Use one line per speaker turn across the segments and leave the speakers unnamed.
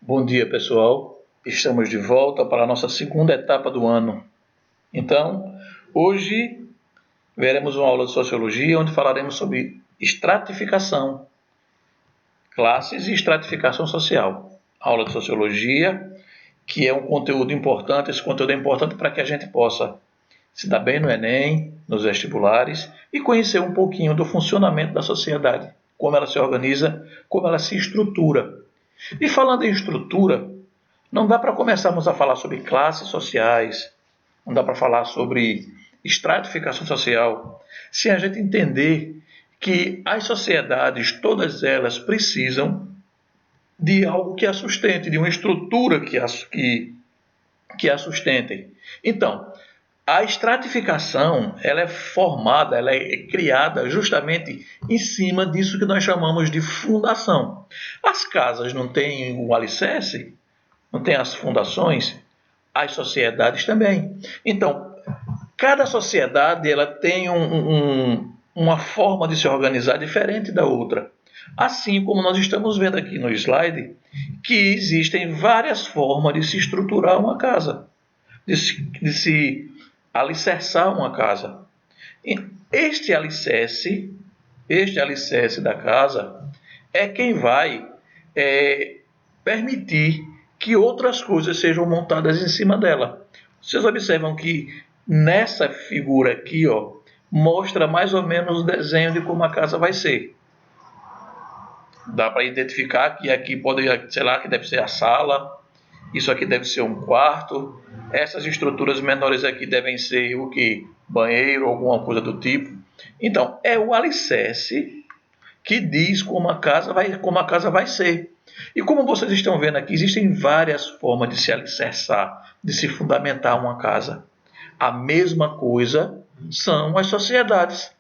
Bom dia, pessoal. Estamos de volta para a nossa segunda etapa do ano. Então, hoje veremos uma aula de sociologia onde falaremos sobre estratificação, classes e estratificação social. Aula de sociologia, que é um conteúdo importante. Esse conteúdo é importante para que a gente possa se dar bem no Enem, nos vestibulares e conhecer um pouquinho do funcionamento da sociedade, como ela se organiza, como ela se estrutura. E falando em estrutura, não dá para começarmos a falar sobre classes sociais, não dá para falar sobre estratificação social, se a gente entender que as sociedades, todas elas, precisam de algo que a sustente, de uma estrutura que a sustentem. Então, a estratificação ela é formada, ela é criada justamente em cima disso que nós chamamos de fundação. As casas não têm o alicerce, não têm as fundações, as sociedades também. Então, cada sociedade ela tem uma forma de se organizar diferente da outra. Assim como nós estamos vendo aqui no slide, que existem várias formas de se estruturar uma casa, de se alicerçar uma casa. Este alicerce da casa é quem vai permitir que outras coisas sejam montadas em cima dela. Vocês observam que nessa figura aqui, mostra mais ou menos o desenho de como a casa vai ser. Dá para identificar que aqui pode, sei lá, que deve ser a sala, isso aqui deve ser um quarto, essas estruturas menores aqui devem ser o que? Banheiro, alguma coisa do tipo. Então, é o alicerce que diz como a casa vai ser. E como vocês estão vendo aqui, existem várias formas de se alicerçar, de se fundamentar uma casa. A mesma coisa são as sociedades.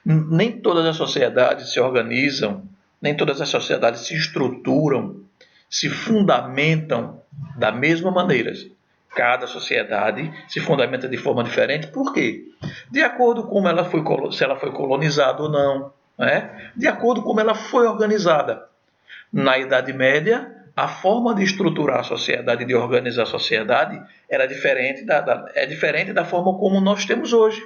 Nem todas as sociedades se organizam, nem todas as sociedades se estruturam, se fundamentam da mesma maneira. Cada sociedade se fundamenta de forma diferente. Por quê? De acordo com se ela foi colonizada ou não, né? De acordo com como ela foi organizada. Na Idade Média, a forma de estruturar a sociedade, de organizar a sociedade, era diferente diferente da forma como nós temos hoje.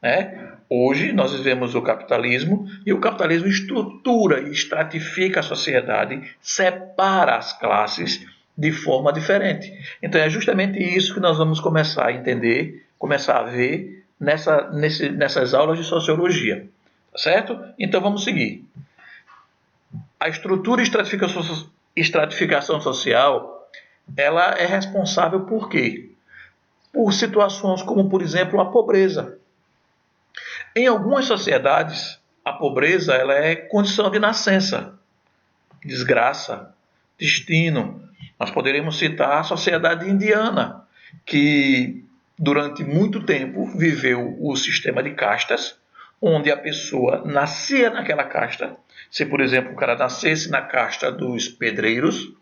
Né? Hoje nós vivemos o capitalismo e o capitalismo estrutura e estratifica a sociedade, separa as classes de forma diferente. Então é justamente isso que nós vamos começar a entender, começar a ver nessas aulas de sociologia. Tá certo? Então vamos seguir. A estrutura e estratificação social, ela é responsável por quê? Por situações como, por exemplo, a pobreza. Em algumas sociedades, a pobreza ela é condição de nascença, desgraça, destino. Nós poderíamos citar a sociedade indiana, que durante muito tempo viveu o sistema de castas, onde a pessoa nascia naquela casta. Se, por exemplo, o cara nascesse na casta dos pedreiros,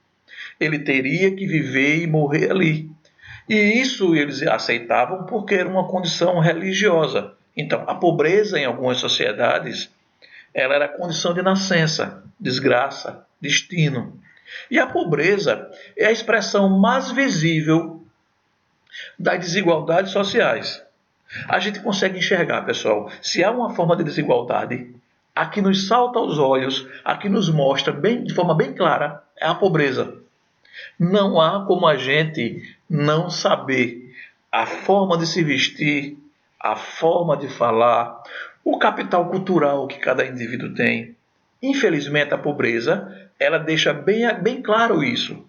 ele teria que viver e morrer ali. E isso eles aceitavam porque era uma condição religiosa. Então, a pobreza em algumas sociedades, ela era condição de nascença, desgraça, destino. E a pobreza é a expressão mais visível das desigualdades sociais. A gente consegue enxergar, pessoal, se há uma forma de desigualdade, a que nos salta aos olhos, a que nos mostra de forma bem clara, é a pobreza. Não há como a gente não saber a forma de se vestir, a forma de falar, o capital cultural que cada indivíduo tem. Infelizmente, a pobreza, ela deixa bem claro isso.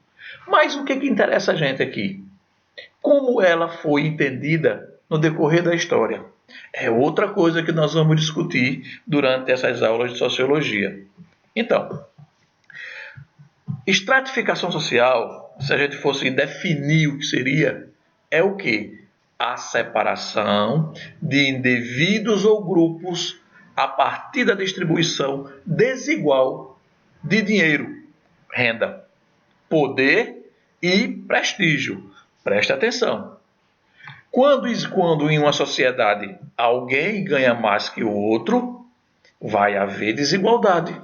Mas o que interessa a gente aqui? Como ela foi entendida no decorrer da história? É outra coisa que nós vamos discutir durante essas aulas de sociologia. Então, estratificação social, se a gente fosse definir o que seria, é o quê? A separação de indivíduos ou grupos a partir da distribuição desigual de dinheiro, renda, poder e prestígio. Preste atenção. Quando em uma sociedade alguém ganha mais que o outro, vai haver desigualdade.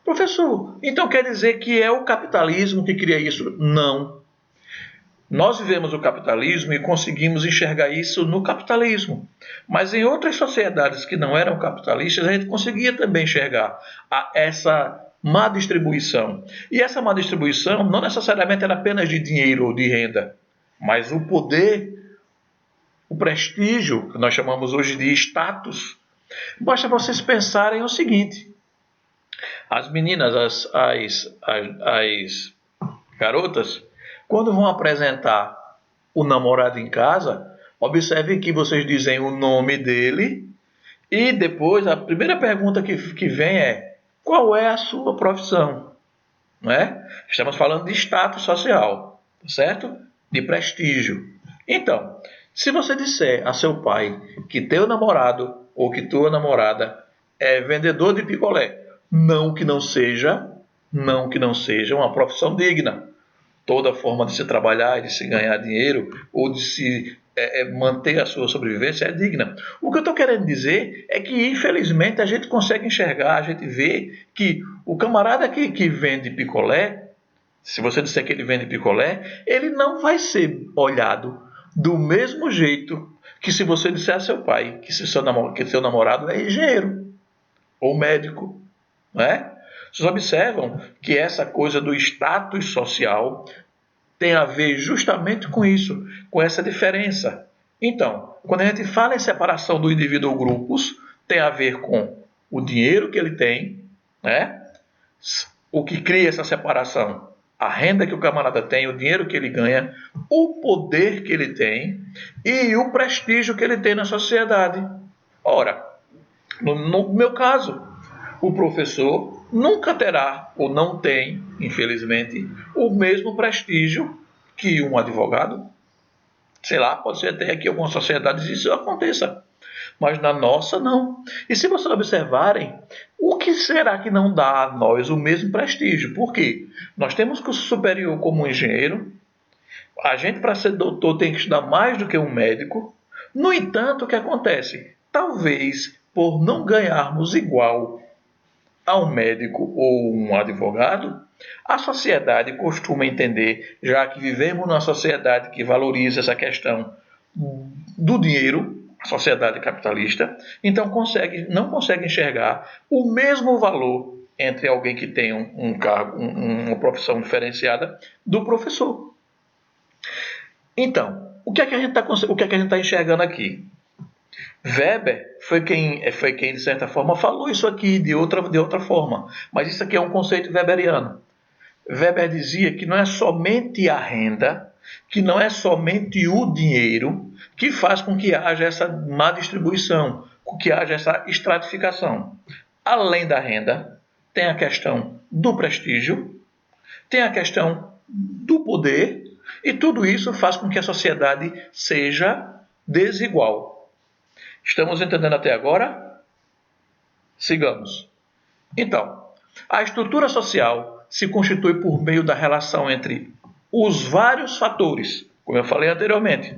Professor, então quer dizer que é o capitalismo que cria isso? Não. Nós vivemos o capitalismo e conseguimos enxergar isso no capitalismo. Mas em outras sociedades que não eram capitalistas, a gente conseguia também enxergar essa má distribuição. E essa má distribuição não necessariamente era apenas de dinheiro ou de renda, mas o poder, o prestígio, que nós chamamos hoje de status. Basta vocês pensarem o seguinte: as meninas, as garotas, quando vão apresentar o namorado em casa, observe que vocês dizem o nome dele e depois a primeira pergunta que vem é: qual é a sua profissão? Não é? Estamos falando de status social, certo? De prestígio. Então, se você disser a seu pai que teu namorado ou que tua namorada é vendedor de picolé, não que não seja uma profissão digna. Toda forma de se trabalhar e de se ganhar dinheiro ou de se manter a sua sobrevivência é digna. O que eu estou querendo dizer é que, infelizmente, a gente consegue enxergar, a gente vê que o camarada que vende picolé, se você disser que ele vende picolé, ele não vai ser olhado do mesmo jeito que se você disser a seu pai que seu namorado é engenheiro ou médico, não é? Vocês observam que essa coisa do status social tem a ver justamente com isso, com essa diferença. Então, quando a gente fala em separação do indivíduo ou grupos, tem a ver com o dinheiro que ele tem, né? O que cria essa separação, a renda que o camarada tem, o dinheiro que ele ganha, o poder que ele tem e o prestígio que ele tem na sociedade. Ora, no meu caso, o professor nunca terá, ou não tem, infelizmente, o mesmo prestígio que um advogado. Sei lá, pode ser até que em algumas sociedades isso aconteça, mas na nossa não. E se vocês observarem, o que será que não dá a nós o mesmo prestígio? Por quê? Nós temos curso superior como um engenheiro, a gente para ser doutor tem que estudar mais do que um médico. No entanto, o que acontece? Talvez por não ganharmos igual a um médico ou um advogado, a sociedade costuma entender, já que vivemos numa sociedade que valoriza essa questão do dinheiro, a sociedade capitalista, então não consegue enxergar o mesmo valor entre alguém que tem um cargo, uma profissão diferenciada do professor. Então, o que é que a gente está enxergando aqui? Weber foi quem, de certa forma, falou isso aqui de outra forma. Mas isso aqui é um conceito weberiano. Weber dizia que não é somente a renda, que não é somente o dinheiro que faz com que haja essa má distribuição, com que haja essa estratificação. Além da renda, tem a questão do prestígio, tem a questão do poder, e tudo isso faz com que a sociedade seja desigual. Estamos entendendo até agora? Sigamos. Então, a estrutura social se constitui por meio da relação entre os vários fatores, como eu falei anteriormente,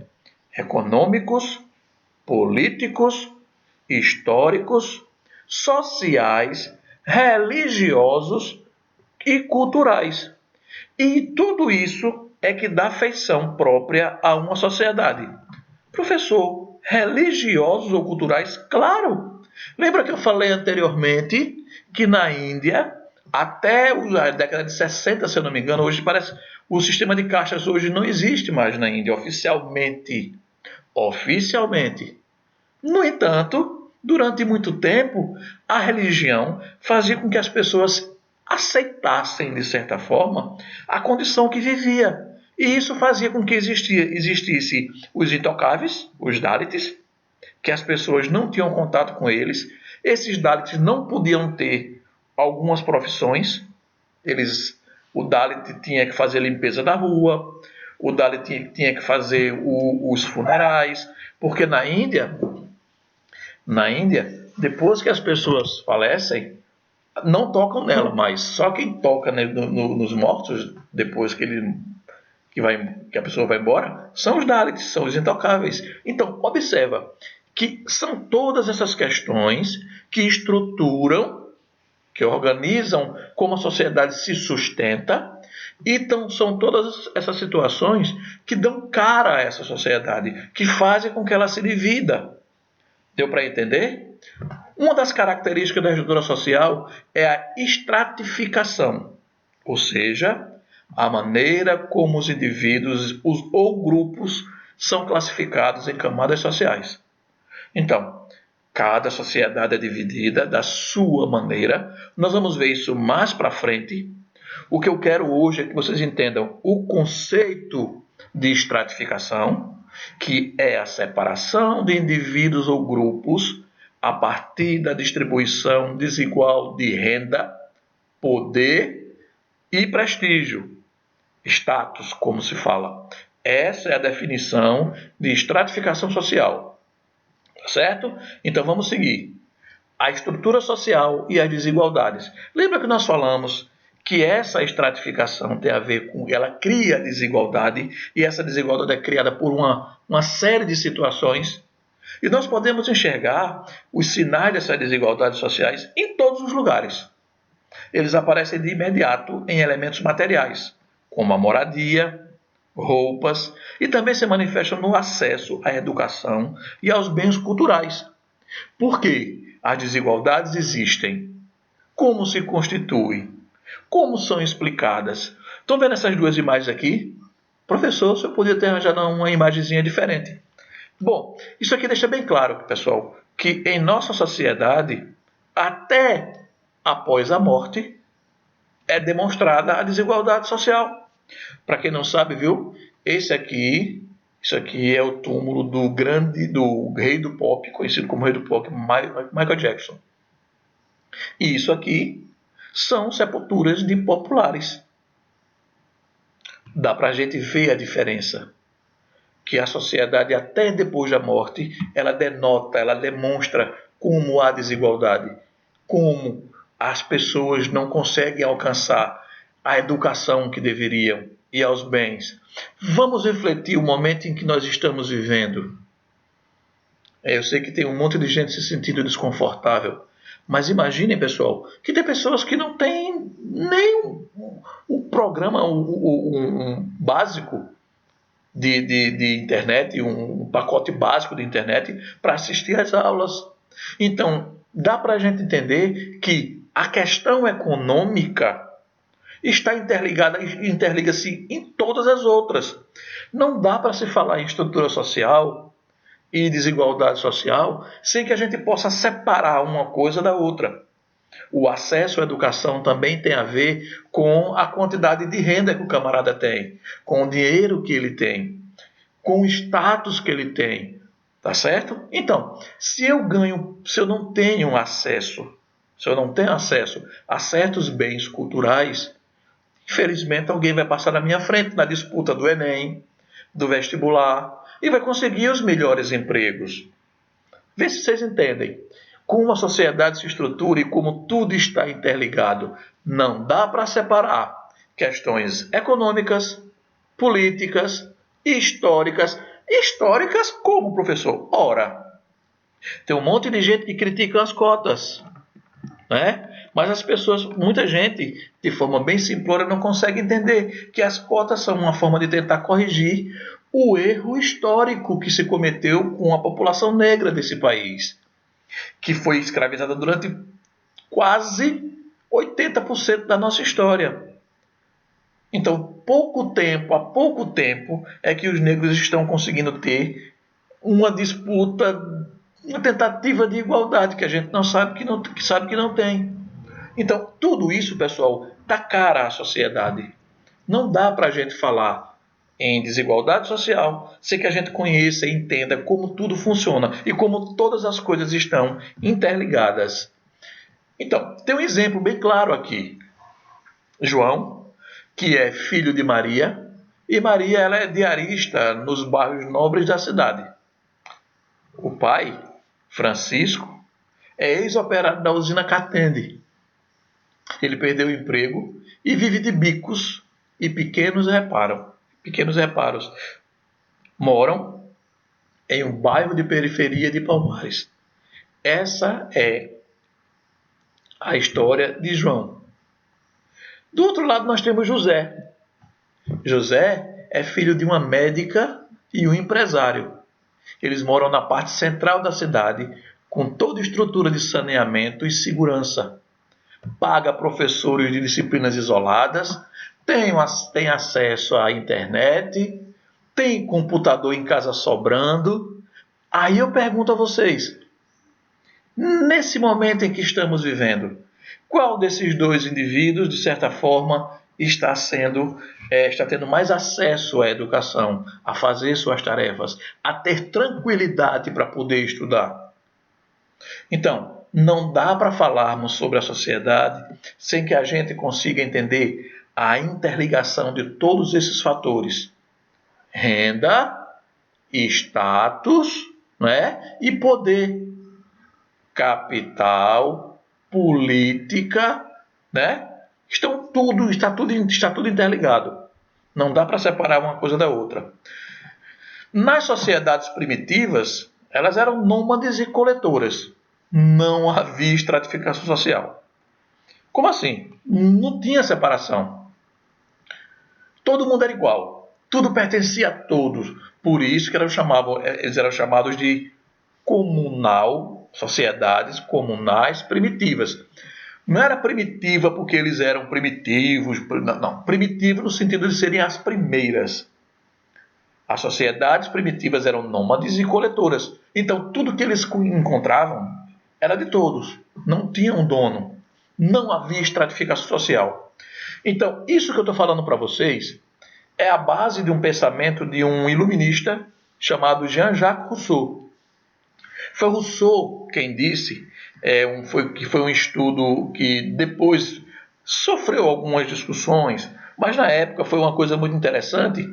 econômicos, políticos, históricos, sociais, religiosos e culturais. E tudo isso é que dá feição própria a uma sociedade. Professor, religiosos ou culturais? Claro! Lembra que eu falei anteriormente que na Índia, até a década de 60, se eu não me engano, hoje parece o sistema de castas hoje não existe mais na Índia, oficialmente. No entanto, durante muito tempo, a religião fazia com que as pessoas aceitassem, de certa forma, a condição que vivia. E isso fazia com que existisse os intocáveis, os Dalits, que as pessoas não tinham contato com eles. Esses Dalits não podiam ter algumas profissões. O Dalit tinha que fazer a limpeza da rua, o Dalit tinha que fazer os funerais, porque na Índia, depois que as pessoas falecem, não tocam nela mais. Só quem toca nos mortos, depois que a pessoa vai embora, são os Dalits, são os intocáveis. Então, observa que são todas essas questões que estruturam que organizam como a sociedade se sustenta, então são todas essas situações que dão cara a essa sociedade, que fazem com que ela se divida. Deu para entender? Uma das características da estrutura social é a estratificação, ou seja, a maneira como os indivíduos ou grupos são classificados em camadas sociais. Então, cada sociedade é dividida da sua maneira. Nós vamos ver isso mais para frente. O que eu quero hoje é que vocês entendam o conceito de estratificação, que é a separação de indivíduos ou grupos a partir da distribuição desigual de renda, poder e prestígio. Status, como se fala. Essa é a definição de estratificação social. Tá certo? Então vamos seguir. A estrutura social e as desigualdades. Lembra que nós falamos que essa estratificação tem a ver com... ela cria desigualdade, e essa desigualdade é criada por uma série de situações. E nós podemos enxergar os sinais dessas desigualdades sociais em todos os lugares. Eles aparecem de imediato em elementos materiais, como a moradia, roupas, e também se manifestam no acesso à educação e aos bens culturais. Por quê? As desigualdades existem. Como se constituem? Como são explicadas? Estão vendo essas duas imagens aqui? Professor, você podia ter arranjado uma imagenzinha diferente. Bom, isso aqui deixa bem claro, pessoal, que em nossa sociedade, até após a morte, é demonstrada a desigualdade social. Para quem não sabe, viu? Isso aqui é o túmulo do rei do pop, conhecido como rei do pop, Michael Jackson. E isso aqui são sepulturas de populares. Dá para a gente ver a diferença. Que a sociedade, até depois da morte, ela denota, ela demonstra como há desigualdade, como as pessoas não conseguem alcançar a educação que deveriam e aos bens. Vamos refletir o momento em que nós estamos vivendo. Eu sei que tem um monte de gente se sentindo desconfortável, mas imaginem, pessoal, que tem pessoas que não têm nem um programa um básico de internet, um pacote básico de internet para assistir às aulas. Então, dá para a gente entender que a questão econômica está interliga-se em todas as outras. Não dá para se falar em estrutura social e desigualdade social sem que a gente possa separar uma coisa da outra. O acesso à educação também tem a ver com a quantidade de renda que o camarada tem, com o dinheiro que ele tem, com o status que ele tem, tá certo? Então, se eu não tenho acesso, a certos bens culturais, infelizmente alguém vai passar na minha frente na disputa do Enem, do vestibular, e vai conseguir os melhores empregos. Vê se vocês entendem. Como a sociedade se estrutura e como tudo está interligado. Não dá para separar questões econômicas, políticas e históricas. Históricas como, professor? Ora, tem um monte de gente que critica as cotas, né? Mas as pessoas, muita gente, de forma bem simplória, não consegue entender que as cotas são uma forma de tentar corrigir o erro histórico que se cometeu com a população negra desse país, que foi escravizada durante quase 80% da nossa história. Então, há pouco tempo, é que os negros estão conseguindo ter uma disputa, uma tentativa de igualdade que a gente não sabe que não tem. Então, tudo isso, pessoal, dá cara à sociedade. Não dá para a gente falar em desigualdade social sem que a gente conheça e entenda como tudo funciona e como todas as coisas estão interligadas. Então, tem um exemplo bem claro aqui. João, que é filho de Maria, e Maria ela é diarista nos bairros nobres da cidade. O pai, Francisco, é ex-operário da usina Catende. Ele perdeu o emprego e vive de bicos e pequenos reparos. Moram em um bairro de periferia de Palmares. Essa é a história de João. Do outro lado, nós temos José. José é filho de uma médica e um empresário. Eles moram na parte central da cidade, com toda a estrutura de saneamento e segurança. Paga professores de disciplinas isoladas, tem acesso à internet, tem computador em casa sobrando. Aí eu pergunto a vocês, nesse momento em que estamos vivendo, qual desses dois indivíduos, de certa forma, está tendo mais acesso à educação, a fazer suas tarefas, a ter tranquilidade para poder estudar? Então, não dá para falarmos sobre a sociedade sem que a gente consiga entender a interligação de todos esses fatores: renda, status, né? E poder, capital, política, né? Está tudo interligado. Não dá para separar uma coisa da outra. Nas sociedades primitivas, elas eram nômades e coletoras. Não havia estratificação social. Como assim? Não tinha separação. Todo mundo era igual. Tudo pertencia a todos. Por isso que eles eram chamados de comunal, sociedades comunais primitivas. Não era primitiva porque eles eram primitivos. Não, primitivo no sentido de serem as primeiras. As sociedades primitivas eram nômades e coletoras. Então, tudo que eles encontravam era de todos. Não tinha um dono. Não havia estratificação social. Então, isso que eu estou falando para vocês é a base de um pensamento de um iluminista chamado Jean-Jacques Rousseau. Foi Rousseau quem disse, que foi um estudo que depois sofreu algumas discussões, mas na época foi uma coisa muito interessante,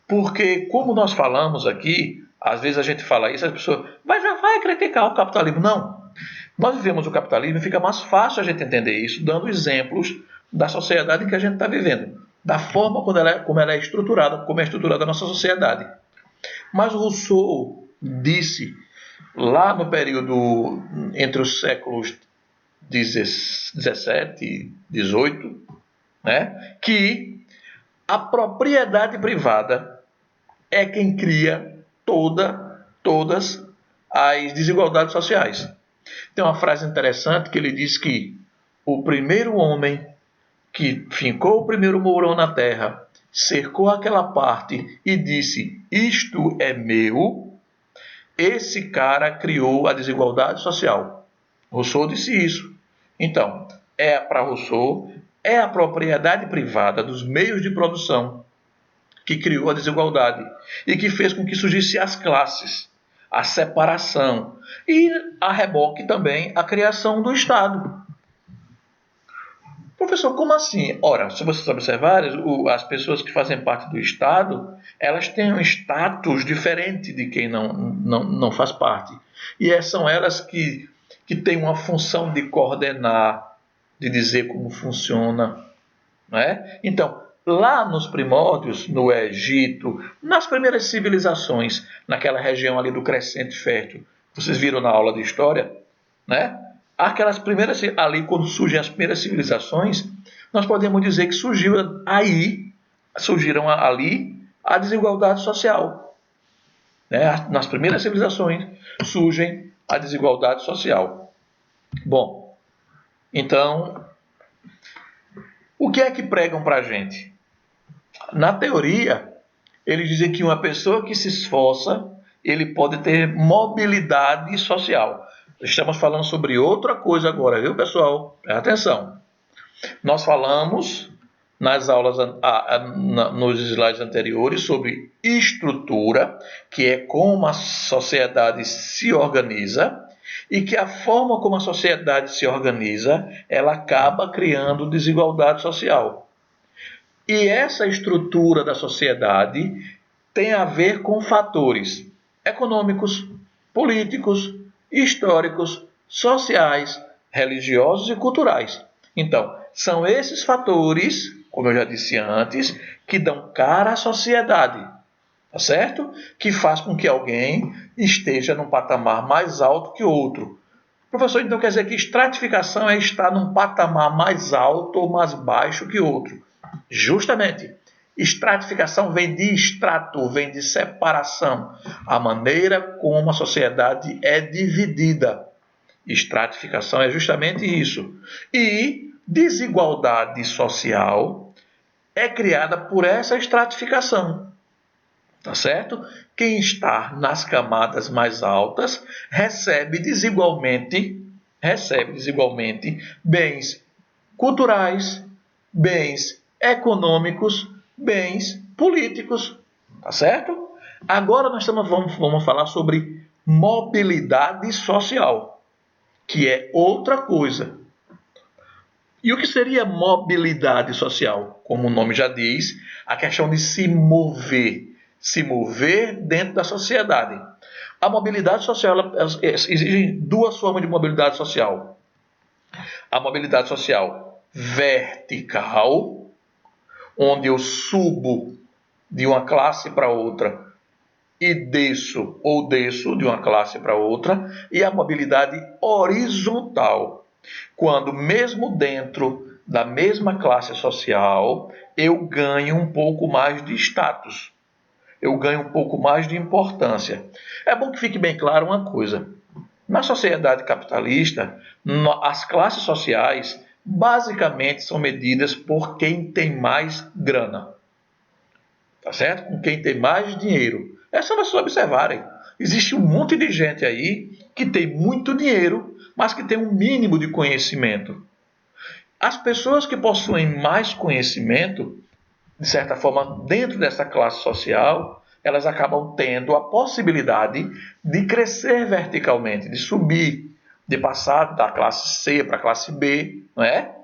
porque como nós falamos aqui, às vezes a gente fala isso, as pessoas já vai criticar o capitalismo. Não. Nós vivemos o capitalismo e fica mais fácil a gente entender isso, dando exemplos da sociedade em que a gente está vivendo, da forma como ela é estruturada, como é estruturada a nossa sociedade. Mas Rousseau disse, lá no período entre os séculos 17 e 18, né, que a propriedade privada é quem cria todas as desigualdades sociais. Tem uma frase interessante que ele diz que o primeiro homem que fincou o primeiro mourão na terra, cercou aquela parte e disse: "Isto é meu", esse cara criou a desigualdade social. Rousseau disse isso. Então, para Rousseau, é a propriedade privada dos meios de produção que criou a desigualdade e que fez com que surgissem as classes, a separação e, a reboque também, a criação do Estado. Professor, como assim? Ora, se vocês observarem, as pessoas que fazem parte do Estado, elas têm um status diferente de quem não faz parte. E são elas que têm uma função de coordenar, de dizer como funciona. Não é? Então, lá nos primórdios, no Egito, nas primeiras civilizações, naquela região ali do Crescente Fértil, vocês viram na aula de História, né? Aquelas primeiras, ali quando surgem as primeiras civilizações, nós podemos dizer que surgiram ali a desigualdade social. Né? Nas primeiras civilizações surgem a desigualdade social. Bom, então, o que é que pregam para a gente? Na teoria, eles dizem que uma pessoa que se esforça, ele pode ter mobilidade social. Estamos falando sobre outra coisa agora, viu, pessoal? Presta atenção. Nós falamos nas aulas, nos slides anteriores, sobre estrutura, que é como a sociedade se organiza, e que a forma como a sociedade se organiza, ela acaba criando desigualdade social. E essa estrutura da sociedade tem a ver com fatores econômicos, políticos, históricos, sociais, religiosos e culturais. Então, são esses fatores, como eu já disse antes, que dão cara à sociedade, tá certo? Que faz com que alguém esteja num patamar mais alto que outro. Professor, então quer dizer que estratificação é estar num patamar mais alto ou mais baixo que outro. Justamente. Estratificação vem de extrato, vem de separação. A maneira como a sociedade é dividida. Estratificação é justamente isso. E desigualdade social é criada por essa estratificação. Tá certo? Quem está nas camadas mais altas recebe desigualmente bens culturais, bens econômicos, bens políticos. Tá certo? Agora nós vamos falar sobre mobilidade social, que é outra coisa. E o que seria mobilidade social? Como o nome já diz, a questão de se mover dentro da sociedade. A mobilidade social, exige duas formas de mobilidade social. A mobilidade social vertical, onde eu subo de uma classe para outra e desço de uma classe para outra, e a mobilidade horizontal, quando mesmo dentro da mesma classe social eu ganho um pouco mais de status, eu ganho um pouco mais de importância. É bom que fique bem claro uma coisa: na sociedade capitalista, as classes sociais basicamente são medidas por quem tem mais grana. Tá certo? Com quem tem mais dinheiro. É só vocês observarem. Existe um monte de gente aí que tem muito dinheiro, mas que tem um mínimo de conhecimento. As pessoas que possuem mais conhecimento, de certa forma, dentro dessa classe social, elas acabam tendo a possibilidade de crescer verticalmente, de subir, de passar da classe C para a classe B, não é?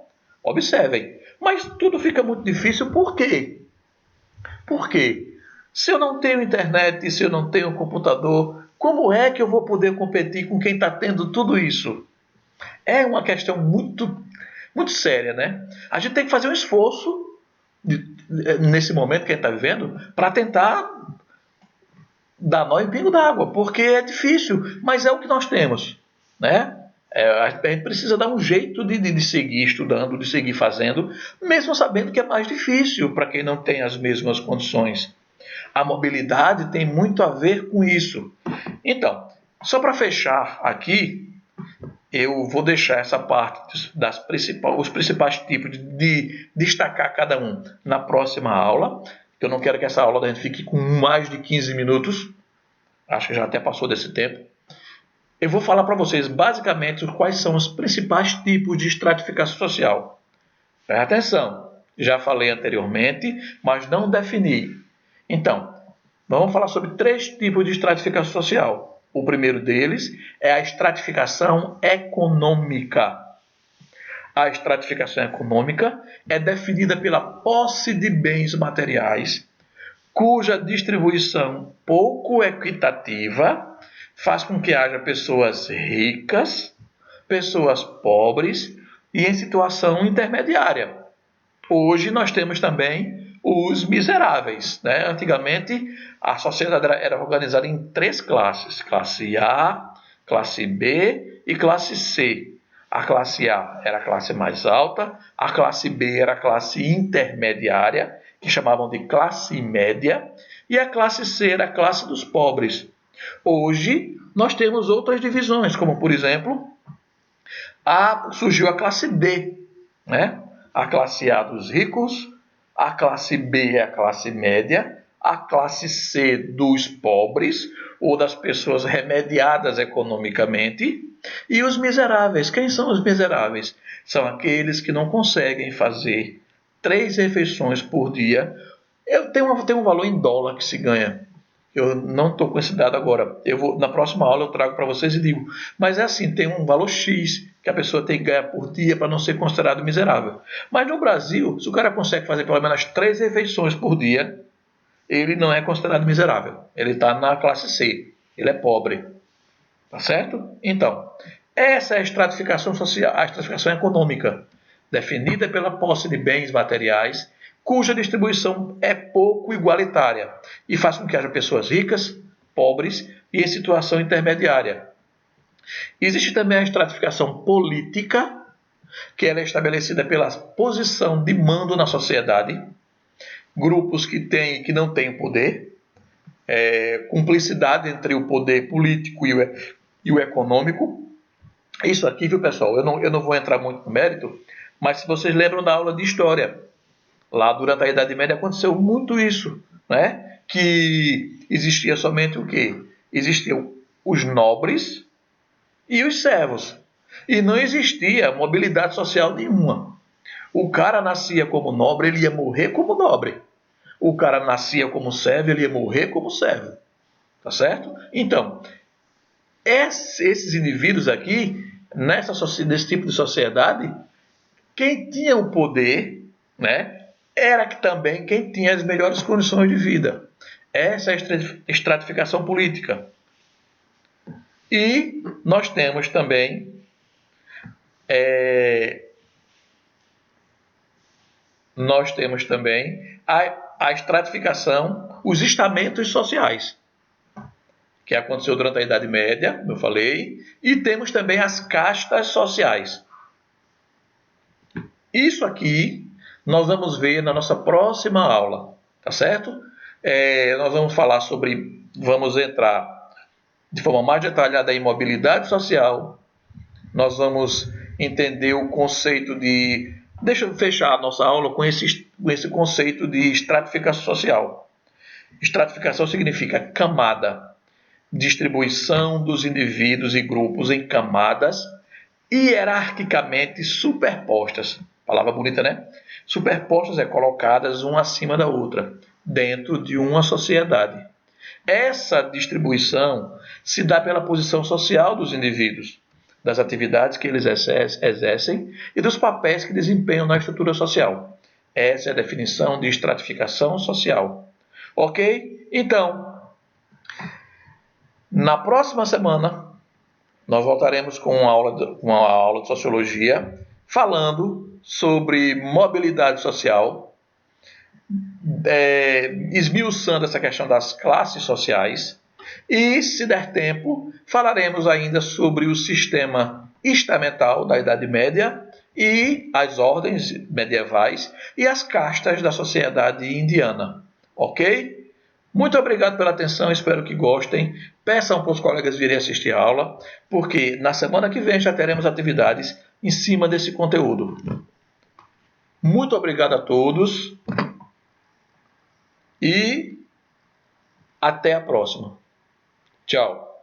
Observem. Mas tudo fica muito difícil, por quê? Por quê? Se eu não tenho internet, se eu não tenho computador, como é que eu vou poder competir com quem está tendo tudo isso? É uma questão muito séria, né? A gente tem que fazer um esforço nesse momento que a gente está vivendo para tentar dar nó em pingo d'água, porque é difícil, mas é o que nós temos, né? A gente precisa dar um jeito de seguir estudando, de seguir fazendo, mesmo sabendo que é mais difícil para quem não tem as mesmas condições. A mobilidade tem muito a ver com isso. Então, só para fechar aqui, eu vou deixar essa parte os principais tipos de destacar cada um na próxima aula. Eu não quero que essa aula da gente fique com mais de 15 minutos. Acho que já até passou desse tempo. Eu vou falar para vocês basicamente quais são os principais tipos de estratificação social. Presta atenção, já falei anteriormente, mas não defini. Então, vamos falar sobre 3 tipos de estratificação social. O primeiro deles é a estratificação econômica. A estratificação econômica é definida pela posse de bens materiais, cuja distribuição pouco equitativa faz com que haja pessoas ricas, pessoas pobres e em situação intermediária. Hoje nós temos também os miseráveis, né? Antigamente a sociedade era organizada em 3 classes: classe A, classe B e classe C. A classe A era a classe mais alta, a classe B era a classe intermediária, que chamavam de classe média, e a classe C era a classe dos pobres. Hoje nós temos outras divisões, como por exemplo, surgiu a classe D, né? A classe A dos ricos, a classe B é a classe média, a classe C dos pobres ou das pessoas remediadas economicamente, e os miseráveis. Quem são os miseráveis? São aqueles que não conseguem fazer 3 refeições por dia. Tem um valor em dólar que se ganha. Eu não estou com esse dado agora. Na próxima aula eu trago para vocês e digo. Mas é assim, tem um valor X que a pessoa tem que ganhar por dia para não ser considerado miserável. Mas no Brasil, se o cara consegue fazer pelo menos 3 refeições por dia, ele não é considerado miserável. Ele está na classe C. Ele é pobre. Tá certo? Então, essa é a estratificação social, a estratificação econômica, definida pela posse de bens materiais, cuja distribuição é pouco igualitária e faz com que haja pessoas ricas, pobres e em situação intermediária. Existe também a estratificação política, que ela é estabelecida pela posição de mando na sociedade, grupos que não têm poder, cumplicidade entre o poder político e o econômico. Isso aqui, viu, pessoal, eu não vou entrar muito no mérito, mas se vocês lembram da aula de história, lá durante a Idade Média aconteceu muito isso, né? Que existia somente o quê? Existiam os nobres e os servos. E não existia mobilidade social nenhuma. O cara nascia como nobre, ele ia morrer como nobre. O cara nascia como servo, ele ia morrer como servo. Tá certo? Então, esses indivíduos aqui, nesse tipo de sociedade, quem tinha o poder, né, era que também quem tinha as melhores condições de vida. Essa é a estratificação política. E nós temos também a estratificação, os estamentos sociais, que aconteceu durante a Idade Média, como eu falei, e temos também as castas sociais. Isso aqui nós vamos ver na nossa próxima aula, tá certo? Nós vamos entrar de forma mais detalhada em mobilidade social, nós vamos entender o conceito de... Deixa eu fechar a nossa aula com esse conceito de estratificação social. Estratificação significa camada, distribuição dos indivíduos e grupos em camadas hierarquicamente superpostas. Palavra bonita, né? Superpostas colocadas uma acima da outra, dentro de uma sociedade. Essa distribuição se dá pela posição social dos indivíduos, das atividades que eles exercem e dos papéis que desempenham na estrutura social. Essa é a definição de estratificação social. Ok? Então, na próxima semana, nós voltaremos com uma aula de sociologia falando sobre mobilidade social, esmiuçando essa questão das classes sociais. E, se der tempo, falaremos ainda sobre o sistema estamental da Idade Média e as ordens medievais e as castas da sociedade indiana. Ok? Muito obrigado pela atenção, espero que gostem. Peçam para os colegas virem assistir a aula, porque na semana que vem já teremos atividades em cima desse conteúdo. Muito obrigado a todos e até a próxima. Tchau.